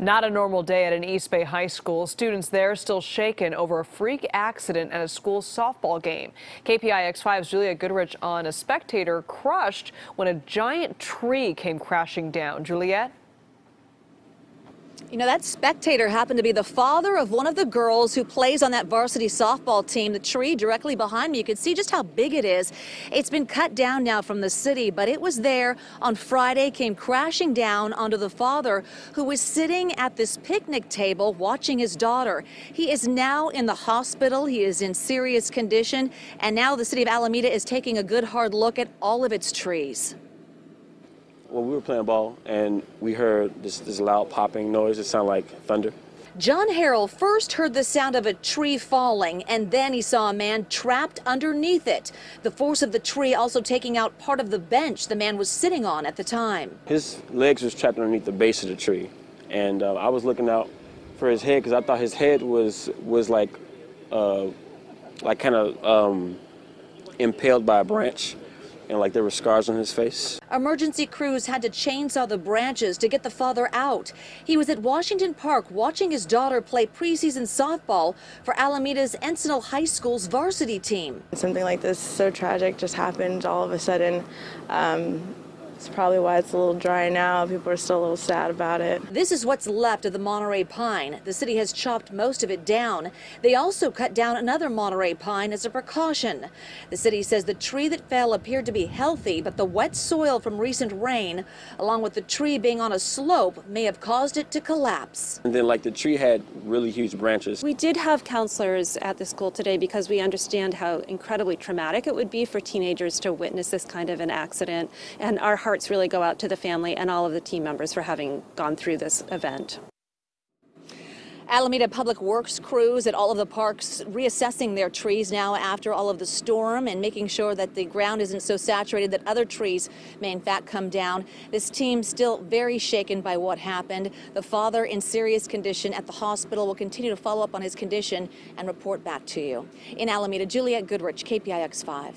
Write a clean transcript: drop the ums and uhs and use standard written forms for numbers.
Not a normal day at an East Bay high school. Students there still shaken over a freak accident at a school softball game. KPIX 5's Juliette Goodrich on a spectator crushed when a giant tree came crashing down. Juliette? You know, that spectator happened to be the father of one of the girls who plays on that varsity softball team. The tree directly behind me, you can see just how big it is. It's been cut down now from the city, but it was there on Friday, came crashing down onto the father who was sitting at this picnic table watching his daughter. He is now in the hospital. He is in serious condition, and now the city of Alameda is taking a good hard look at all of its trees. Well, we were playing ball and we heard this loud popping noise. It sounded like thunder. John Harrell first heard the sound of a tree falling, and then he saw a man trapped underneath it. The force of the tree also taking out part of the bench the man was sitting on at the time. His legs was trapped underneath the base of the tree, and I was looking out for his head because I thought his head was like kind of impaled by a branch. And like there were scars on his face. Emergency crews had to chainsaw the branches to get the father out. He was at Washington Park watching his daughter play preseason softball for Alameda's Encinal High School's varsity team. Something like this so tragic just happened all of a sudden. It's probably why it's a little dry now. People are still a little sad about it. This is what's left of the Monterey pine. The city has chopped most of it down. They also cut down another Monterey pine as a precaution. The city says the tree that fell appeared to be healthy, but the wet soil from recent rain, along with the tree being on a slope, may have caused it to collapse. And then like the tree had really huge branches. We did have counselors at the school today because we understand how incredibly traumatic it would be for teenagers to witness this kind of an accident, and our hearts really go out to the family and all of the team members for having gone through this event. Alameda Public Works crews at all of the parks reassessing their trees now after all of the storm and making sure that the ground isn't so saturated that other trees may in fact come down. This team still very shaken by what happened. The father in serious condition at the hospital. Will continue to follow up on his condition and report back to you. In Alameda, Juliette Goodrich, KPIX 5.